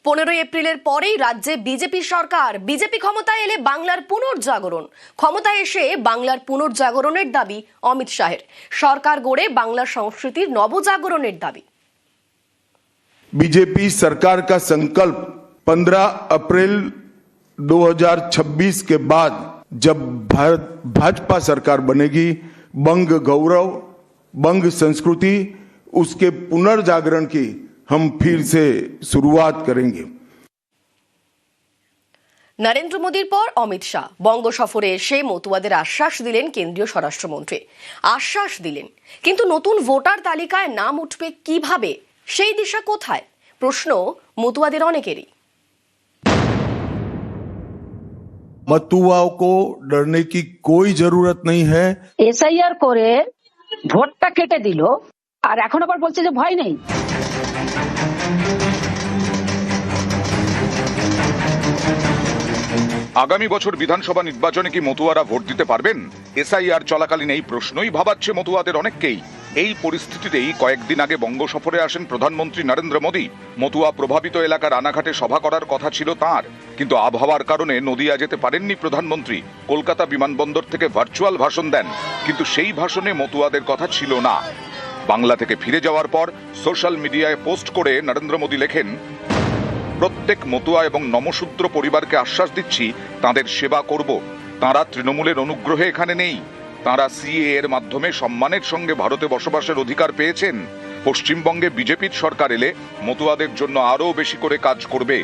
15 এপ্রিলের পরেই রাজ্যে বিজেপি সরকার। বিজেপি ক্ষমতায় এলে বাংলার পুনর্জাগরণ। ক্ষমতায় এসে বাংলার পুনর্জাগরণের দাবি অমিত শাহের। সরকার গড়ে বাংলার সংস্কৃতির নবজাগরণের দাবি। बीजेपी सरकार का संकल्प 15 अप्रैल 2026 के बाद जब भाजपा सरकार बनेगी, बंग गौरव, बंग संस्कृति, उसके पुनर्जागरण की हम फिर से शुरुआत करेंगे। নরেন্দ্র মোদীর পর অমিত শাহ বঙ্গ সফরে এসে মতুয়াদের আশ্বাস দিলেন কেন্দ্রীয় স্বরাষ্ট্রমন্ত্রী। আশ্বাস দিলেন, কিন্তু নতুন ভোটার তালিকায় নাম উঠবে কিভাবে, সেই দিশা কোথায়? প্রশ্ন মতুয়াদের অনেকেরই। मतुआओं को डरने की कोई जरूरत नहीं है। এসআইআর করে ভোটটা কেটে দিল, আর এখন আবার বলছে যে ভয় নেই। আগামী বছর বিধানসভা নির্বাচনে কি মতুয়ারা ভোট দিতে পারবেন? এসআইআর চলাকালীন এই প্রশ্নই ভাবাচ্ছে মতুয়াদের অনেককেই। এই পরিস্থিতিতেই কয়েকদিন আগে বঙ্গ সফরে আসেন প্রধানমন্ত্রী নরেন্দ্র মোদী। মতুয়া প্রভাবিত এলাকার রানাঘাটে সভা করার কথা ছিল তাঁর, কিন্তু আবহাওয়ার কারণে নদিয়া যেতে পারেননি প্রধানমন্ত্রী। কলকাতা বিমানবন্দর থেকে ভার্চুয়াল ভাষণ দেন, কিন্তু সেই ভাষণে মতুয়াদের কথা ছিল না। বাংলা থেকে ফিরে যাওয়ার পর সোশ্যাল মিডিয়ায় পোস্ট করে নরেন্দ্র মোদী লেখেন, প্রত্যেক মতুয়া এবং নমশূদ্র পরিবারকে আশ্বাস দিচ্ছি, তাদের সেবা করব। তাঁরা তৃণমূলের অনুগ্রহে এখানে নেই। তাঁরা সিএএ এর মাধ্যমে সম্মানের সঙ্গে ভারতে বসবাসের অধিকার পেয়েছেন। পশ্চিমবঙ্গে বিজেপির সরকার এলে মতুয়াদের জন্য আরও বেশি করে কাজ করবে।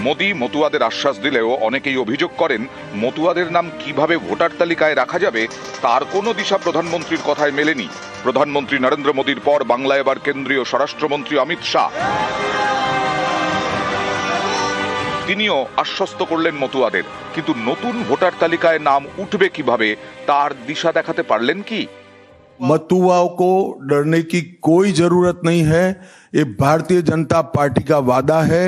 মোদী মতুয়াদের আশ্বাস দিলেও অনেকেই অভিযোগ করেন, মতুয়াদের নাম কিভাবে ভোটার তালিকায় রাখা যাবে তার কোনো দিশা প্রধানমন্ত্রীর কথায় মেলেনি। প্রধানমন্ত্রী নরেন্দ্র মোদীর পর বাংলায় এবার কেন্দ্রীয় স্বরাষ্ট্রমন্ত্রী অমিত শাহ। তিনিও আশ্বস্ত করলেন মতুয়াদের, কিন্তু নতুন ভোটার তালিকায় নাম উঠবে কিভাবে তার দিশা দেখাতে পারলেন কি? मतुआओं को डरने की कोई जरूरत नहीं है। ये भारतीय जनता पार्टी का वादा है।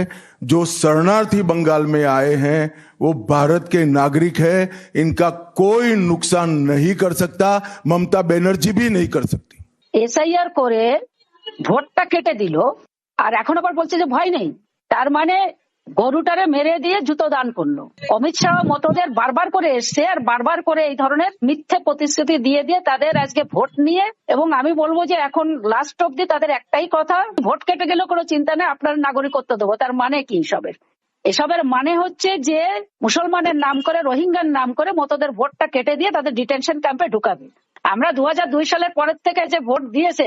जो शरणार्थी बंगाल में आए हैं वो भारत के नागरिक है, इनका कोई नुकसान नहीं कर सकता, ममता बनर्जी भी नहीं कर सकती। এসআইআর করে ভোটটা কেটে দিল, আর এখন আবার বলছে যে ভয় নেই। তার মানে গরুটারে মেরে দিয়ে জুতো দান করলো। অমিত শাহ মতদের বারবার করে এসছে, আর বারবার করে এই ধরনের মিথ্যে প্রতিশ্রুতি দিয়ে দিয়ে তাদের আজকে ভোট নিয়ে, এবং আমি বলবো যে এখন লাস্ট অব্দি তাদের একটাই কথা, ভোট কেটে গেলেও কোনো চিন্তা নেই, আপনার নাগরিকত্ব দেবো। তার মানে কি এসবের মানে হচ্ছে যে মুসলমানের নাম করে, রোহিঙ্গার নাম করে মতদের ভোটটা কেটে দিয়ে তাদের ডিটেনশন ক্যাম্পে ঢুকাবে। আমরা 2002 সালের পরের থেকে যে ভোট দিয়েছে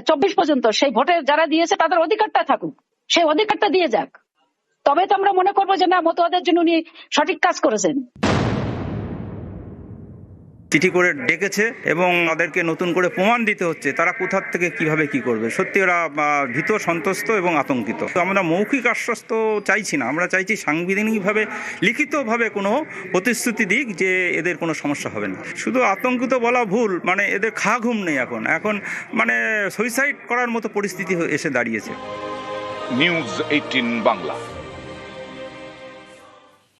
24 পর্যন্ত, সেই ভোটে যারা দিয়েছে তাদের অধিকারটা থাকুক, সেই অধিকারটা দিয়ে যাক। তবে তো আমরা মনে করবো যে না, মতুয়াদের জন্য উনি সঠিক কাজ করেছেন। চিঠি করে ডেকেছে এবং তাদেরকে নতুন করে প্রমাণ দিতে হচ্ছে তারা কোথা থেকে কিভাবে কি করবে। সত্যি ওরা ভীত, সন্ত্রস্ত এবং আতঙ্কিত। তো আমরা মৌখিক আশ্বস্ত চাইছি না, আমরা চাইছি সাংবিধানিকভাবে লিখিতভাবে কোনো প্রতিশ্রুতি দিক যে এদের কোনো সমস্যা হবে না। শুধু আতঙ্কিত বলা ভুল, মানে এদের ঘুম নেই এখন মানে সুইসাইড করার মতো পরিস্থিতি এসে দাঁড়িয়েছে। নিউজ 18 বাংলা।